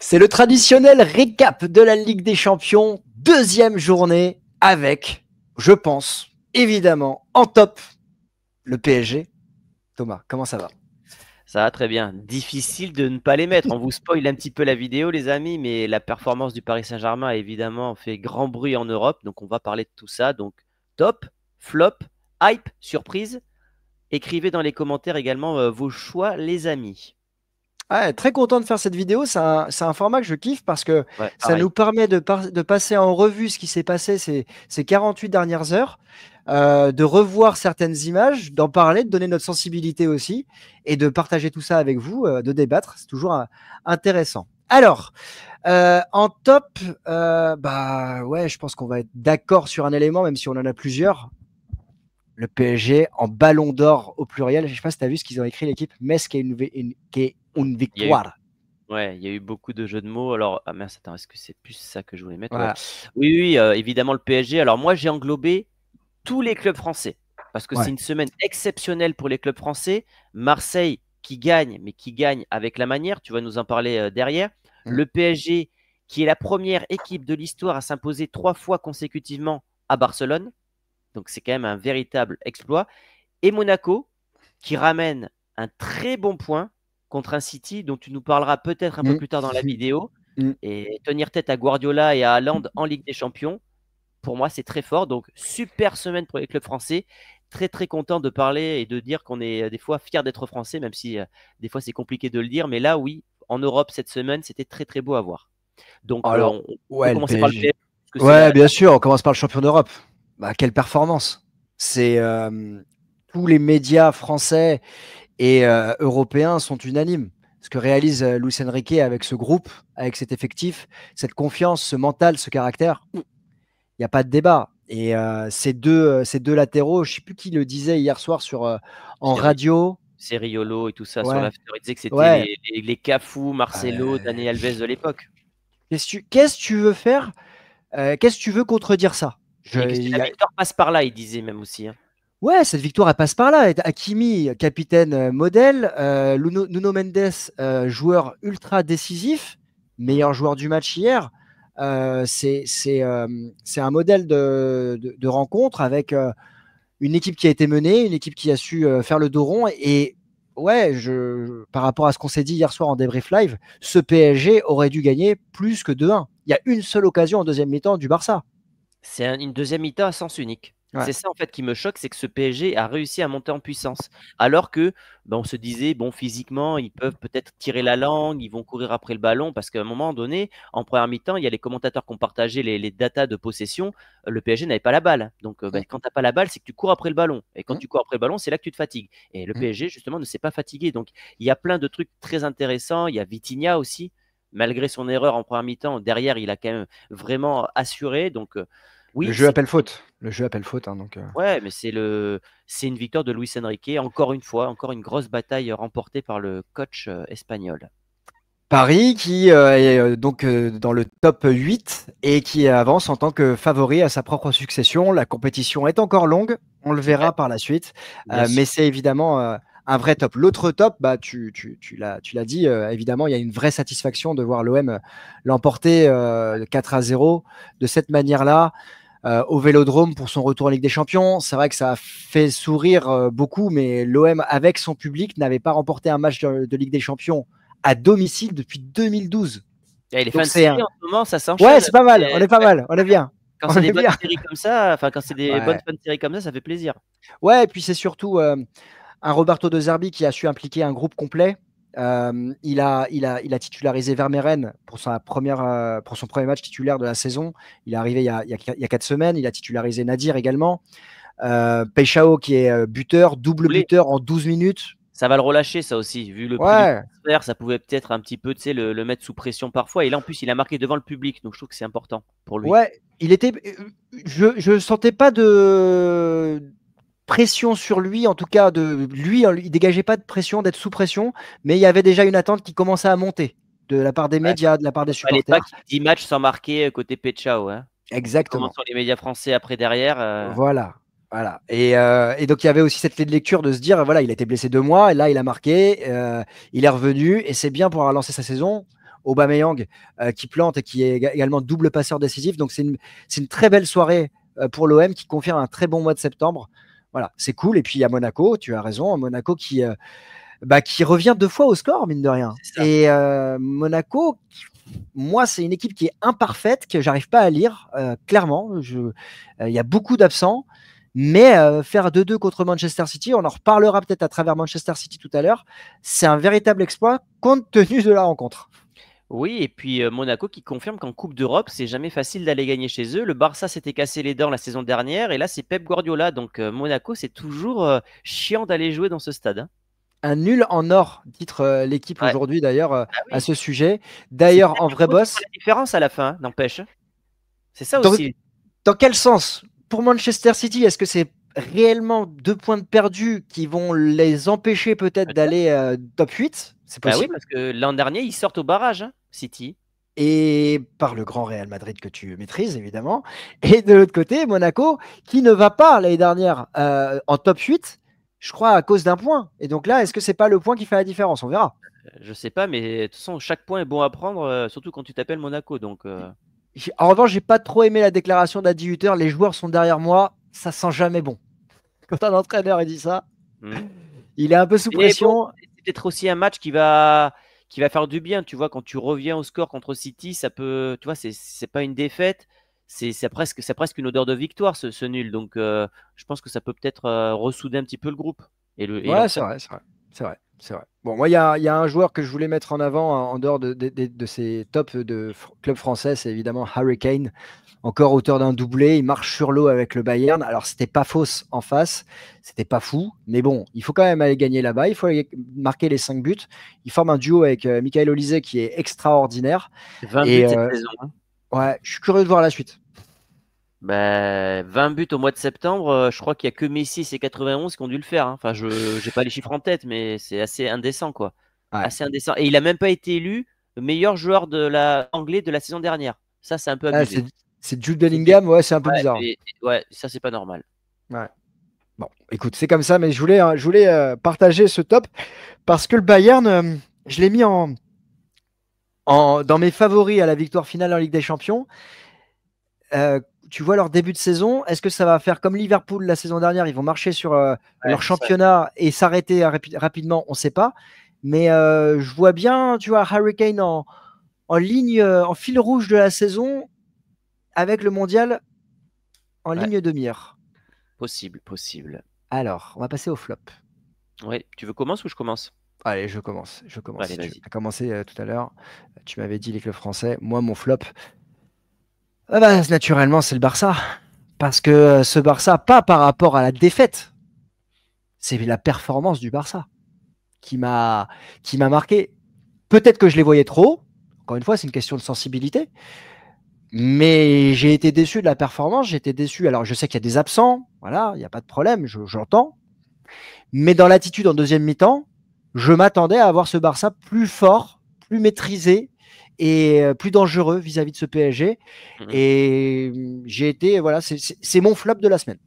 C'est le traditionnel récap de la Ligue des Champions, deuxième journée avec, je pense, évidemment, en top, le PSG. Thomas, comment ça va? Ça va très bien. Difficile de ne pas les mettre. On vous spoil un petit peu la vidéo, les amis, mais la performance du Paris Saint-Germain a évidemment fait grand bruit en Europe. Donc, on va parler de tout ça. Donc, top, flop, hype, surprise. Écrivez dans les commentaires également vos choix, les amis. Ouais, très content de faire cette vidéo. C'est un format que je kiffe parce que Ouais, ça pareil. nous permet de passer en revue ce qui s'est passé ces 48 dernières heures, de revoir certaines images, d'en parler, de donner notre sensibilité aussi et de partager tout ça avec vous, de débattre. C'est toujours intéressant. Alors, en top, bah ouais, je pense qu'on va être d'accord sur un élément, même si on en a plusieurs. Le PSG en ballon d'or au pluriel. Je ne sais pas si tu as vu ce qu'ils ont écrit, l'équipe. Metz qui est une Il y a eu, victoire. ouais, il y a eu beaucoup de jeux de mots. Alors, ah mince, attends, est-ce que c'est plus ça que je voulais mettre? Ouais. Voilà. Oui, oui, évidemment, le PSG. Alors, moi, j'ai englobé tous les clubs français parce que c'est Ouais. une semaine exceptionnelle pour les clubs français. Marseille qui gagne, mais qui gagne avec la manière. Tu vas nous en parler derrière. Mm. Le PSG qui est la première équipe de l'histoire à s'imposer 3 fois consécutivement à Barcelone. Donc, c'est quand même un véritable exploit. Et Monaco qui ramène un très bon point contre un City dont tu nous parleras peut-être un peu Mm. plus tard dans la vidéo. Mm. Et tenir tête à Guardiola et à Haaland en Ligue des Champions, pour moi, c'est très fort. Donc, super semaine pour les clubs français. Très, très content de parler et de dire qu'on est des fois fiers d'être français, même si des fois c'est compliqué de le dire. Mais là, oui, en Europe, cette semaine, c'était très, très beau à voir. Donc, Alors, on peut ouais, le commencer par le PSG. PSG, parce que c'est Ouais, bien sûr, on commence par le champion d'Europe. Bah, quelle performance. C'est tous les médias français et européens sont unanimes. Ce que réalise Luis Enrique avec ce groupe, avec cet effectif, cette confiance, ce mental, ce caractère, il n'y a pas de débat. Et ces deux latéraux, je ne sais plus qui le disait hier soir en radio. c'est Riolo et tout ça sur Ouais, l'after. Il disait que c'était ouais. les Cafu, Marcelo, Dani Euh, Alves de l'époque. qu'est-ce que tu veux faire? Qu'est-ce que tu veux contredire ça? Et que si la victoire passe par là, il disait même aussi, hein. Ouais, cette victoire, elle passe par là. Hakimi, capitaine modèle. Nuno Mendes, joueur ultra décisif, meilleur joueur du match hier. C'est un modèle de rencontre avec une équipe qui a été menée, une équipe qui a su faire le dos rond. Et ouais, par rapport à ce qu'on s'est dit hier soir en débrief live, ce PSG aurait dû gagner plus que 2-1. Il y a une seule occasion en deuxième mi-temps du Barça. C'est une deuxième mi-temps à sens unique. Ouais. C'est ça en fait qui me choque, c'est que ce PSG a réussi à monter en puissance. Alors que on se disait, bon, physiquement, ils peuvent peut-être tirer la langue, ils vont courir après le ballon, parce qu'à un moment donné, en première mi-temps, il y a les commentateurs qui ont partagé les datas de possession. Le PSG n'avait pas la balle. Donc, Mm, quand tu n'as pas la balle, c'est que tu cours après le ballon. Et quand mm, tu cours après le ballon, c'est là que tu te fatigues. Et le mm. PSG, justement, ne s'est pas fatigué. Donc, il y a plein de trucs très intéressants. Il y a Vitinha aussi. Malgré son erreur en première mi-temps, derrière, il a quand même vraiment assuré. Donc, Le oui, jeu c'est appelle faute. Le jeu appelle faute, hein, donc. ouais, mais c'est une victoire de Luis Enrique. Encore une fois, encore une grosse bataille remportée par le coach espagnol. Paris qui est donc dans le top 8 et qui avance en tant que favori à sa propre succession. La compétition est encore longue, on le Ouais, verra par la suite, bien sûr. mais c'est évidemment un vrai top. L'autre top, bah, tu l'as dit, évidemment, il y a une vraie satisfaction de voir l'OM l'emporter 4-0 de cette manière-là. Au Vélodrome pour son retour en Ligue des Champions. C'est vrai que ça a fait sourire beaucoup, mais l'OM, avec son public, n'avait pas remporté un match de Ligue des Champions à domicile depuis 2012. Et les Donc fins de c'est série un... en ce moment, ça Ouais, s'enchaîne. c'est pas mal, on est pas Ouais, mal, on est bien. quand On c'est des est bonnes bien. séries comme ça, enfin quand c'est des bonnes Ouais, fins de série comme ça fait plaisir. ouais, et puis c'est surtout un Roberto De Zerbi qui a su impliquer un groupe complet. Il a titularisé Vermeeren pour son premier match titulaire de la saison. Il est arrivé il y a 4 semaines. Il a titularisé Nadir également. Peixao qui est buteur, double Doublé. buteur en 12 minutes. Ça va le relâcher, ça aussi. Vu le prix du Ouais, transfert, ça pouvait peut-être un petit peu, tu sais, le mettre sous pression parfois. Et là, en plus, il a marqué devant le public. Donc, je trouve que c'est important pour lui. ouais, il était. Je sentais pas de pression sur lui, en tout cas de lui, il dégageait pas de pression, d'être sous pression, mais il y avait déjà une attente qui commençait à monter de la part des Ouais, médias, de la part des fallait pas supporters. qu'il y ait 10 matchs sans marquer côté Pechao, hein. Comment Exactement. sont les médias français après derrière Voilà. Voilà. Et donc il y avait aussi cette clé de lecture de se dire, voilà, il a été blessé 2 mois, et là il a marqué, il est revenu, et c'est bien pour avoir lancé sa saison. Aubameyang qui plante et qui est également double passeur décisif. Donc c'est une très belle soirée pour l'OM qui confirme un très bon mois de septembre. Voilà, c'est cool. Et puis il y a Monaco, tu as raison, Monaco qui revient 2 fois au score, mine de rien. Et Monaco, moi, c'est une équipe qui est imparfaite, que j'arrive pas à lire, clairement. Il y a beaucoup d'absents. Mais faire 2-2 contre Manchester City, on en reparlera peut-être à travers Manchester City tout à l'heure, c'est un véritable exploit compte tenu de la rencontre. Oui, et puis Monaco qui confirme qu'en Coupe d'Europe, c'est jamais facile d'aller gagner chez eux. Le Barça s'était cassé les dents la saison dernière, et là, c'est Pep Guardiola. Donc Monaco, c'est toujours chiant d'aller jouer dans ce stade. Hein. Un nul en or, titre l'équipe Ouais. aujourd'hui d'ailleurs Ah à oui. ce sujet. C'est D'ailleurs, peut-être en le vrai coach qui fera boss, la différence à la fin, hein, n'empêche. C'est ça dans, aussi. dans quel sens? Pour Manchester City, est-ce que c'est réellement 2 points de perdus qui vont les empêcher peut-être Peut-être. d'aller top 8? C'est Bah oui, possible. parce que l'an dernier, ils sortent au barrage, hein, City. Et par le grand Real Madrid que tu maîtrises évidemment. Et de l'autre côté, Monaco qui ne va pas l'année dernière en top 8, je crois à cause d'un point. Et donc là, est-ce que c'est pas le point qui fait la différence? On verra. Je sais pas, mais de toute façon, chaque point est bon à prendre, surtout quand tu t'appelles Monaco. Donc, En revanche, j'ai pas trop aimé la déclaration d'Adi Hutter. Les joueurs sont derrière moi, ça sent jamais bon. Quand un entraîneur il dit ça, hmm. il est un peu sous Mais bon, pression. c'est peut-être aussi un match qui va faire du bien. Tu vois, quand tu reviens au score contre City, ça peut, tu vois, c'est pas une défaite. C'est presque une odeur de victoire, ce nul. Donc, je pense que ça peut peut-être ressouder un petit peu le groupe et Ouais, c'est l'entraîneur. vrai, c'est vrai, c'est vrai, c'est vrai. Bon, moi, il y a un joueur que je voulais mettre en avant en dehors de ces tops de club français, c'est évidemment Harry Kane, encore auteur d'un doublé. Il marche sur l'eau avec le Bayern. Alors, c'était pas fausse en face, c'était pas fou, mais bon, il faut quand même aller gagner là-bas. Il faut aller marquer les 5 buts. Il forme un duo avec Michael Olise qui est extraordinaire. 20 buts Et cette saison. Hein. ouais, je suis curieux de voir la suite. Ben, 20 buts au mois de septembre, je crois qu'il n'y a que Messi et ses 91 qui ont dû le faire. Hein. Enfin, je n'ai pas les chiffres en tête, mais c'est assez indécent, quoi. Ouais. Assez indécent. Et il n'a même pas été élu meilleur joueur anglais de la saison dernière. Ça, c'est un peu Ah, abusé. c'est Jude C'est du- Bellingham, ouais, c'est un peu Ouais, bizarre. ouais, ça, c'est pas normal. Ouais. Bon, écoute, c'est comme ça, mais je voulais partager ce top parce que le Bayern, je l'ai mis dans mes favoris à la victoire finale en Ligue des Champions. Euh, Tu vois leur début de saison, est-ce que ça va faire comme Liverpool la saison dernière? Ils vont marcher sur Ouais, leur ça, championnat et s'arrêter rapidement, on ne sait pas. Mais je vois bien, tu vois, Harry Kane en ligne, en fil rouge de la saison avec le mondial en ouais, ligne de mire. possible, possible. Alors, on va passer au flop. Ouais, tu veux commencer ou je commence? Allez, je commence. Je commence Allez, si tu veux. vas-y. Tu as commencé tout à l'heure. Tu m'avais dit les clubs français. Moi, mon flop, ah bah, naturellement, c'est le Barça. Parce que ce Barça, pas par rapport à la défaite, c'est la performance du Barça qui m'a qui m'a marqué. Peut-être que je les voyais trop. Encore une fois, c'est une question de sensibilité. Mais j'ai été déçu de la performance. J'ai été déçu. Alors, je sais qu'il y a des absents. Voilà, il n'y a pas de problème. J'entends. Mais dans l'attitude en deuxième mi-temps, je m'attendais à avoir ce Barça plus fort, plus maîtrisé et plus dangereux vis-à-vis de ce PSG. Mhm. Et j'ai été, voilà, c'est mon flop de la semaine.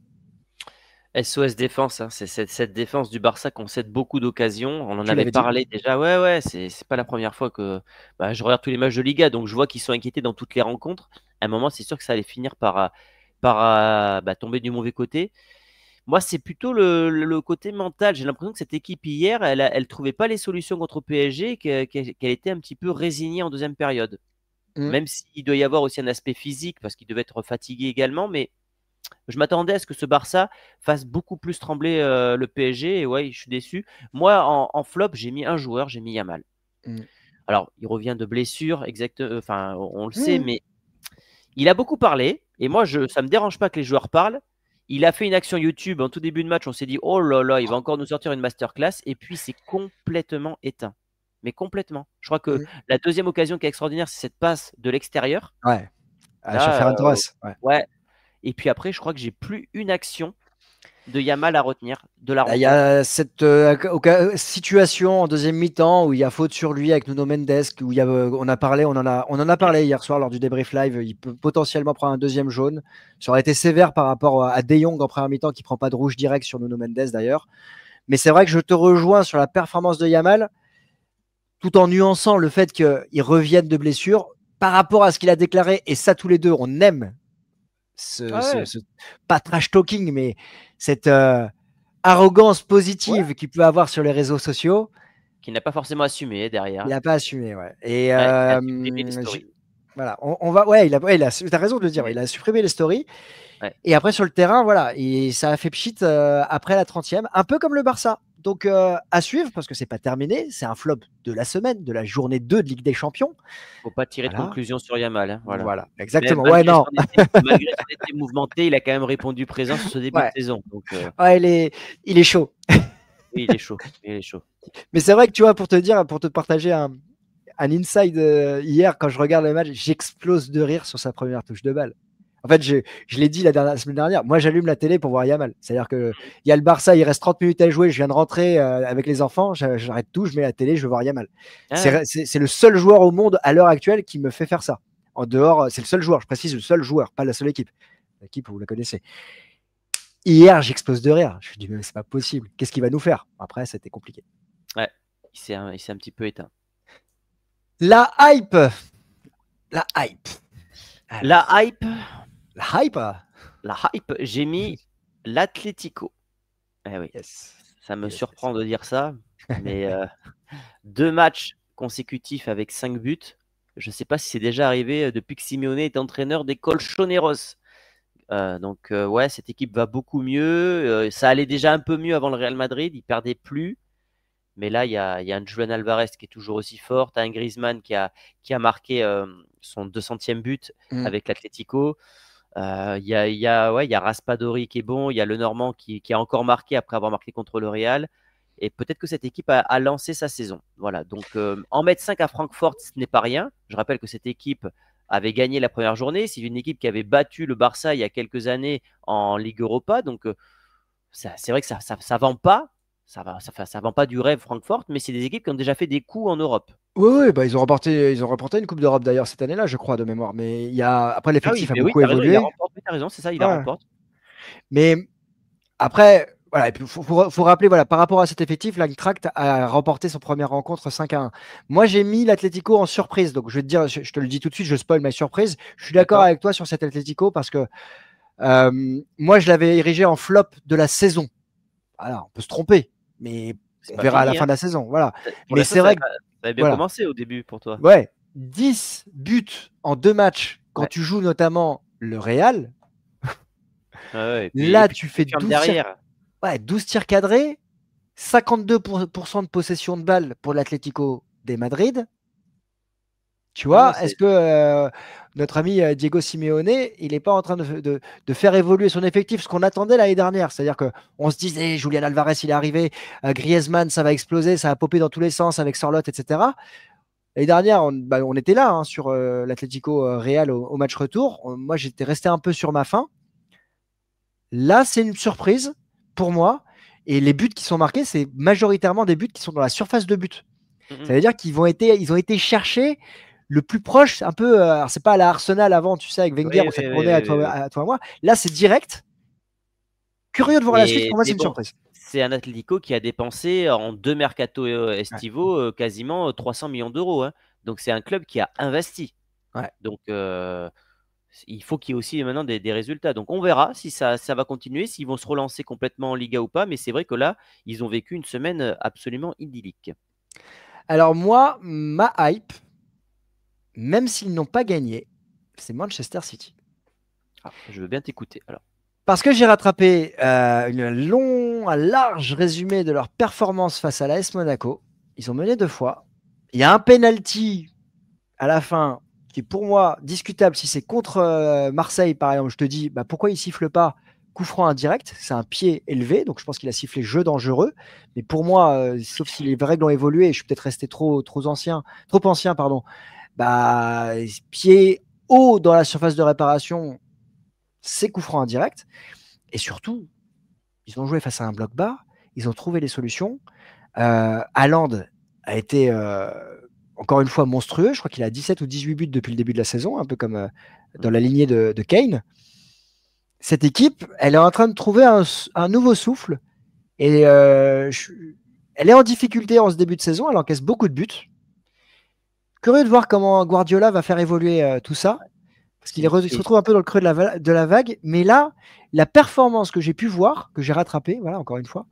SOS défense, hein, c'est cette défense du Barça qu'on cède beaucoup d'occasions. On en Tu avait l'avais dit. parlé déjà. Ouais, ouais, c'est pas la première fois que je regarde tous les matchs de Liga, donc je vois qu'ils sont inquiétés dans toutes les rencontres. À un moment, c'est sûr que ça allait finir par tomber du mauvais côté. Moi, c'est plutôt le côté mental. J'ai l'impression que cette équipe hier, elle trouvait pas les solutions contre PSG, qu'elle était un petit peu résignée en deuxième période. Mm. Même s'il doit y avoir aussi un aspect physique, parce qu'il devait être fatigué également, mais je m'attendais à ce que ce Barça fasse beaucoup plus trembler le PSG. Et ouais, je suis déçu. Moi, en flop, j'ai mis un joueur, j'ai mis Yamal. Mm. Alors, il revient de blessure, enfin, on le sait, Mm. mais il a beaucoup parlé. Et moi, ça me dérange pas que les joueurs parlent. Il a fait une action YouTube en tout début de match. On s'est dit, oh là là, il va encore nous sortir une masterclass. Et puis, c'est complètement éteint. Mais complètement. Je crois que Mm. la deuxième occasion qui est extraordinaire, c'est cette passe de l'extérieur. Ouais, sur Là, Ferran Torres. Ouais. ouais. Et puis après, je crois que j'ai plus une action de Yamal à retenir de la Là, il y rencontre. a cette situation en deuxième mi-temps où il y a faute sur lui avec Nuno Mendes, où on en a parlé hier soir lors du débrief live. Il peut potentiellement prendre un deuxième jaune. Ça aurait été sévère par rapport à De Jong en première mi-temps qui prend pas de rouge direct sur Nuno Mendes d'ailleurs. Mais c'est vrai que je te rejoins sur la performance de Yamal. tout en nuançant le fait qu'il revienne de blessure par rapport à ce qu'il a déclaré. Et ça, tous les deux, on aime pas trash talking, mais cette arrogance positive qu'il peut avoir sur les réseaux sociaux. Qui n'a pas forcément assumé derrière. Il n'a pas assumé, ouais. Et il a supprimé les stories. voilà, on va, ouais, t'as raison de le dire, ouais, il a supprimé les stories. Ouais. Et après, sur le terrain, voilà, et ça a fait pchit après la 30e, un peu comme le Barça. Donc, à suivre, parce que c'est pas terminé, c'est un flop de la semaine, de la journée 2 de Ligue des Champions. Faut pas tirer de conclusion sur Yamal. Hein, voilà, exactement. Mais malgré son été mouvementé, il a quand même répondu présent sur ce début de saison. Donc, il est chaud. Oui, il est chaud. Mais c'est vrai que tu vois, pour te partager un inside hier, quand je regarde le match, j'explose de rire sur sa première touche de balle. En fait, je l'ai dit la semaine dernière, moi j'allume la télé pour voir Yamal. C'est-à-dire qu'il y a le Barça, il reste 30 minutes à jouer, je viens de rentrer avec les enfants, j'arrête tout, je mets la télé, je veux voir Yamal. C'est le seul joueur au monde à l'heure actuelle qui me fait faire ça. En dehors, c'est le seul joueur, je précise, le seul joueur, pas la seule équipe. L'équipe, vous la connaissez. Hier, j'explose de rire. Je me dis, mais c'est pas possible. Qu'est-ce qu'il va nous faire? Après, c'était compliqué. Ouais, il s'est un petit peu éteint. La hype. J'ai mis l'Atlético. Eh oui. Ça me surprend de dire ça, mais 2 matchs consécutifs avec 5 buts. Je ne sais pas si c'est déjà arrivé depuis que Simeone est entraîneur des Colchoneros. Donc, cette équipe va beaucoup mieux. Ça allait déjà un peu mieux avant le Real Madrid. Il ne perdait plus. Mais là, il y a un Julián Alvarez qui est toujours aussi fort. Tu as un Griezmann qui a marqué son 200e but avec l'Atlético. Il y a Raspadori qui est bon. Il y a le Normand qui a encore marqué après avoir marqué contre le Real. Et peut-être que cette équipe a lancé sa saison. Voilà. Donc, en mettre 5 à Francfort, ce n'est pas rien. Je rappelle que cette équipe avait gagné la première journée. C'est une équipe qui avait battu le Barça il y a quelques années en Ligue Europa. Donc, c'est vrai que ça ne vend pas. Ça vend pas du rêve Francfort, mais c'est des équipes qui ont déjà fait des coups en Europe. Oui, bah ils ont remporté une Coupe d'Europe d'ailleurs cette année-là, je crois, de mémoire. Mais après l'effectif a beaucoup évolué. T'as raison, c'est ça, il la remporte. Mais après, voilà, il faut rappeler, voilà, par rapport à cet effectif, l'Eintracht a remporté son première rencontre 5-1. Moi, j'ai mis l'Atlético en surprise. Donc, je vais te dire, je te le dis tout de suite, je spoil ma surprise. Je suis d'accord avec toi sur cet Atlético parce que moi, je l'avais érigé en flop de la saison. Voilà, on peut se tromper, mais on verra à la fin de la saison. Voilà. Mais c'est vrai que ça avait bien commencé au début pour toi. Ouais, 10 buts en 2 matchs quand tu joues notamment le Real. Là, tu fais 12 tirs cadrés, 52% de possession de balle pour l'Atlético de Madrid. Tu vois, est-ce que notre ami Diego Simeone, il n'est pas en train de faire évoluer son effectif, ce qu'on attendait l'année dernière? C'est-à-dire qu'on se disait, Julián Alvarez, il est arrivé, Griezmann, ça va exploser, ça va popper dans tous les sens avec Sorloth, etc. L'année dernière, on était là sur l'Atlético Real au match retour. Moi, j'étais resté un peu sur ma faim. Là, c'est une surprise pour moi. Et les buts qui sont marqués, c'est majoritairement des buts qui sont dans la surface de but. Ça veut dire qu'ils ont été cherchés le plus proche, un peu. Alors, c'est pas à la Arsenal avant, tu sais, avec Wenger, où ça tournait à toi et moi. Là, c'est direct. Curieux de voir la suite. Pour moi, c'est une surprise. C'est un Atlético qui a dépensé en 2 mercato estivaux quasiment 300 millions d'euros. Hein. Donc, c'est un club qui a investi. Donc, il faut qu'il y ait aussi maintenant des résultats. Donc, on verra si ça va continuer, s'ils vont se relancer complètement en Liga ou pas. Mais c'est vrai que là, ils ont vécu une semaine absolument idyllique. Alors, moi, ma hype, même s'ils n'ont pas gagné, c'est Manchester City. Je veux bien t'écouter. Alors. Parce que j'ai rattrapé un large résumé de leur performance face à l'AS Monaco. Ils ont mené 2 fois. Il y a un penalty à la fin qui est pour moi discutable. Si c'est contre Marseille, par exemple, je te dis pourquoi il ne siffle pas coup franc indirect. C'est un pied élevé, donc je pense qu'il a sifflé jeu dangereux. Mais pour moi, sauf si les règles ont évolué, je suis peut-être resté trop ancien, pardon. Pied haut dans la surface de réparation, c'est coup franc indirect. Et surtout, ils ont joué face à un bloc bas, ils ont trouvé les solutions. Haaland a été encore une fois monstrueux. Je crois qu'il a 17 ou 18 buts depuis le début de la saison, un peu comme dans la lignée de Kane. Cette équipe, elle est en train de trouver un nouveau souffle. Et elle est en difficulté en ce début de saison. Elle encaisse beaucoup de buts. Curieux de voir comment Guardiola va faire évoluer tout ça. Parce qu'il il se retrouve un peu dans le creux de la vague. Mais là, la performance que j'ai pu voir, que j'ai rattrapée, voilà, encore une fois,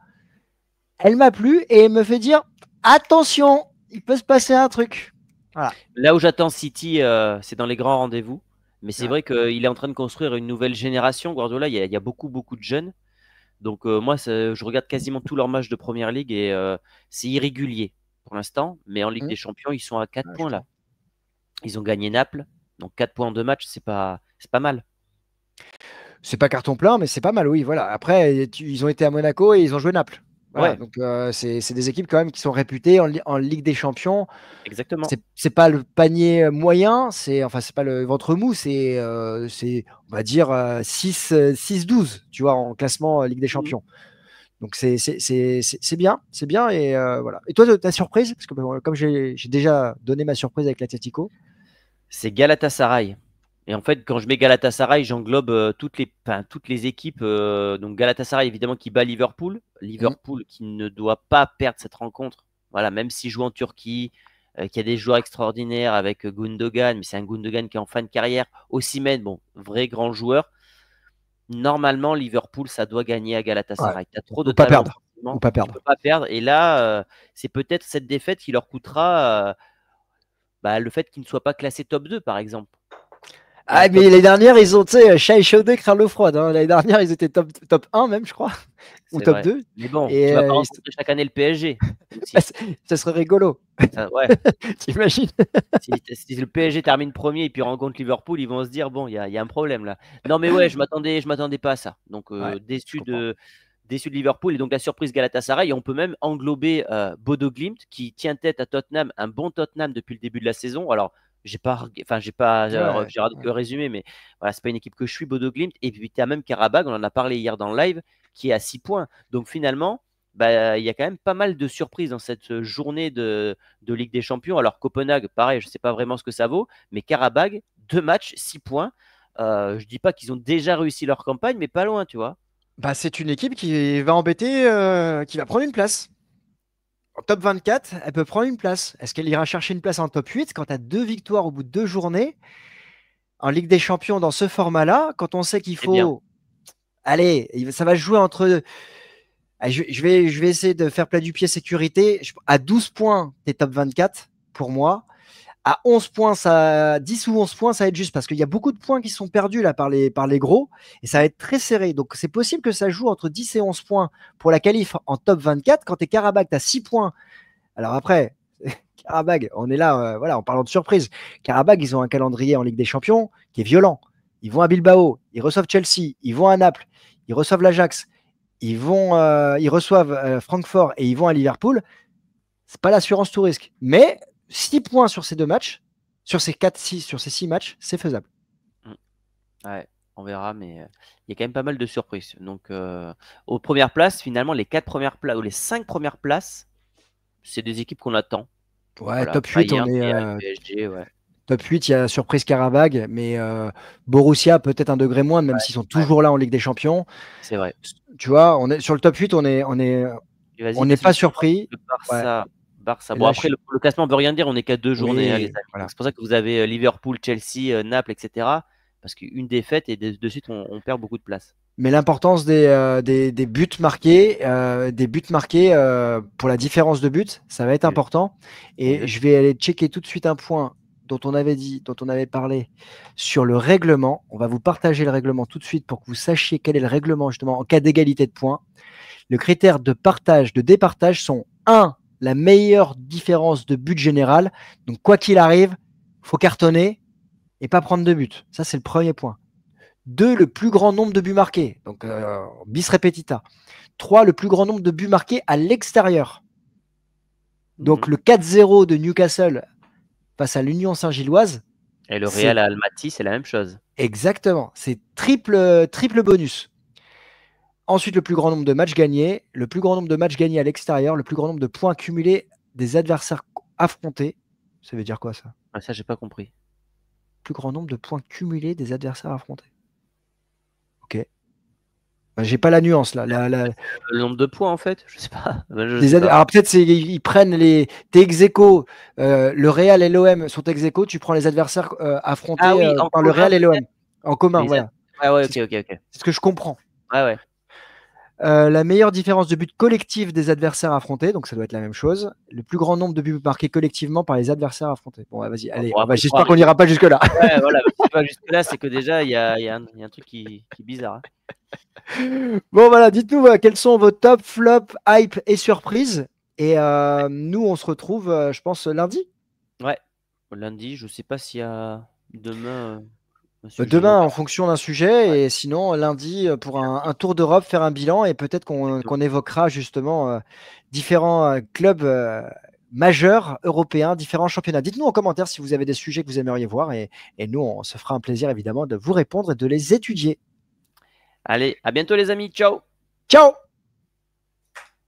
elle m'a plu et me fait dire attention, il peut se passer un truc. Voilà. Là où j'attends City, c'est dans les grands rendez-vous. Mais c'est Ouais. vrai qu'il est en train de construire une nouvelle génération. Guardiola, il y a beaucoup, beaucoup de jeunes. Donc moi, je regarde quasiment tous leurs matchs de Première Ligue et c'est irrégulier pour l'instant. Mais en Ligue des Champions, ils sont à 4 Ouais, points là. Ils ont gagné Naples. Donc 4 points en 2 matchs, c'est pas mal. c'est pas carton plein, mais c'est pas mal, oui. Voilà. Après, ils ont été à Monaco et ils ont joué Naples. Voilà. Ouais, Donc, c'est des équipes quand même qui sont réputées en Ligue des Champions. exactement. C'est pas le panier moyen, c'est pas le ventre mou, on va dire 6-12, tu vois, en classement Ligue des Mhm. Champions. Donc c'est bien, c'est bien et voilà. Et toi, ta surprise, parce que comme j'ai déjà donné ma surprise avec l'Atlético. C'est Galatasaray. Et en fait, quand je mets Galatasaray, j'englobe toutes les équipes. Donc Galatasaray, évidemment, qui bat Liverpool. Mm. Liverpool qui ne doit pas perdre cette rencontre. Voilà, même s'il joue en Turquie, qu'il y a des joueurs extraordinaires avec Gundogan, mais c'est un Gundogan qui est en fin de carrière. Osimhen, bon, vrai grand joueur. Normalement, Liverpool, ça doit gagner à Ouais. Galatasaray. Tu as trop de Ou pas talent perdre, ou offensivement, pas tu perdre. peux pas perdre. Et là, c'est peut-être cette défaite qui leur coûtera le fait qu'ils ne soient pas classés top 2, par exemple. Ah, Voilà, mais top l'année dernière, ils ont, tu sais, chat échaudé, crâne l'eau froide, hein. L'année dernière, ils étaient top 1 même, je crois, ou C'est top vrai. 2. Mais bon, Et tu vas pas rencontrer chaque année le PSG bah, aussi. ça serait rigolo. Ouais. T'imagines? Si le PSG termine premier et puis rencontre Liverpool, ils vont se dire bon, il y a un problème là. Non mais ouais, je m'attendais pas à ça. Donc Ouais, je comprends. déçu de Liverpool et donc la surprise Galatasaray. Et on peut même englober Bodo Glimt qui tient tête à Tottenham, un bon Tottenham depuis le début de la saison. Alors j'ai pas Ouais, j'ai regardé que ouais. le résumé, mais voilà, c'est pas une équipe que je suis, Bodo Glimt. Et puis tu as même Karabag, on en a parlé hier dans le live, qui est à 6 points. Donc finalement, il y a quand même pas mal de surprises dans cette journée de Ligue des Champions. Alors Copenhague, pareil, je ne sais pas vraiment ce que ça vaut, mais Karabag, 2 matchs, 6 points. Je dis pas qu'ils ont déjà réussi leur campagne, mais pas loin, tu vois. Bah, c'est une équipe qui va embêter, qui va prendre une place. En top 24, elle peut prendre une place. Est-ce qu'elle ira chercher une place en top 8 quand tu as 2 victoires au bout de 2 journées en Ligue des Champions dans ce format-là, quand on sait qu'il C'est bien. faut. Allez, ça va se jouer entre. Ah, je vais essayer de faire plat du pied sécurité. À 12 points, t'es top 24 pour moi. À 11 points, 10 ou 11 points, ça va être juste parce qu'il y a beaucoup de points qui sont perdus là par les gros et ça va être très serré. Donc c'est possible que ça joue entre 10 et 11 points pour la qualif en top 24. Quand tu es Karabakh, tu as 6 points. Alors après, Karabakh, on est là, voilà, en parlant de surprise. Karabakh, ils ont un calendrier en Ligue des Champions qui est violent. Ils vont à Bilbao, ils reçoivent Chelsea, ils vont à Naples, ils reçoivent l'Ajax, ils reçoivent Francfort et ils vont à Liverpool. C'est pas l'assurance tout risque. Mais 6 points sur ces 2 matchs, sur ces 4-6, sur ces 6 matchs, c'est faisable. Mm. Ouais, on verra, mais il y a quand même pas mal de surprises. Donc, aux premières places, finalement, les 4 premières places ou les 5 premières places, c'est des équipes qu'on attend. Ouais, Voilà, top 8, on Bayern, est Real, PSG, ouais. top 8, il y a surprise Karabag, mais Borussia peut-être un degré moins, même s'ils sont Ouais, toujours là en Ligue des Champions. c'est vrai. Tu vois, on est sur le top 8, on Vas-y, n'est parce que pas justement, surpris. le Ouais. Barça, Barça. Et Bon, là, après, le classement ne veut rien dire. On n'est qu'à 2 journées, hein, les oui, amis. Donc, voilà. c'est pour ça que vous avez Liverpool, Chelsea, Naples, etc. Parce qu'une défaite et de suite, on perd beaucoup de place. Mais l'importance des buts marqués pour la différence de buts, ça va être important. Et je Exactement. vais aller checker tout de suite un point dont on avait parlé sur le règlement. On va vous partager le règlement tout de suite pour que vous sachiez quel est le règlement justement en cas d'égalité de points. Le critère de partage, de départage sont un, la meilleure différence de but général. Donc quoi qu'il arrive, faut cartonner et pas prendre de but. Ça, c'est le premier point. 2, le plus grand nombre de buts marqués. Donc, bis repetita. 3, le plus grand nombre de buts marqués à l'extérieur. Donc, Mhm. le 4-0 de Newcastle face à l'Union Saint-Gilloise, Et le c'est Real à Almaty, c'est la même chose. exactement, c'est triple bonus. Ensuite, le plus grand nombre de matchs gagnés, le plus grand nombre de matchs gagnés à l'extérieur, le plus grand nombre de points cumulés des adversaires affrontés. Ça veut dire quoi ça? Ah, ça, j'ai pas compris. Plus grand nombre de points cumulés des adversaires affrontés. Ok. J'ai pas la nuance là. Le nombre de points en fait, je sais pas. Je sais pas. Alors peut-être ils prennent t'es ex aequo, le Real et l'OM sont ex aequo, tu prends les adversaires Ah affrontés oui, en par le commun Real et l'OM. peut-être. En commun, voilà. Ouais, ouais, C'est ok. ce que je comprends. Ouais, ouais. La meilleure différence de but collectif des adversaires affrontés, donc ça doit être la même chose. Le plus grand nombre de buts marqués collectivement par les adversaires affrontés. Bon, vas-y, allez, Bon, après, pour j'espère qu'on arriver. n'ira pas jusque-là. Ouais, voilà, si c'est pas jusque-là, c'est que déjà, il y a un truc qui est bizarre. Bon, voilà, dites-nous quels sont vos top, flop, hype et surprises. Et nous, on se retrouve, je pense, lundi. Ouais, lundi, je sais pas s'il y a demain un sujet Demain, notable. en fonction d'un sujet, et sinon, lundi, pour un tour d'Europe, faire un bilan, et peut-être qu'on évoquera justement différents clubs majeurs européens, différents championnats. Dites-nous en commentaire si vous avez des sujets que vous aimeriez voir, et nous, on se fera un plaisir évidemment de vous répondre et de les étudier. Allez, à bientôt les amis, ciao! Ciao!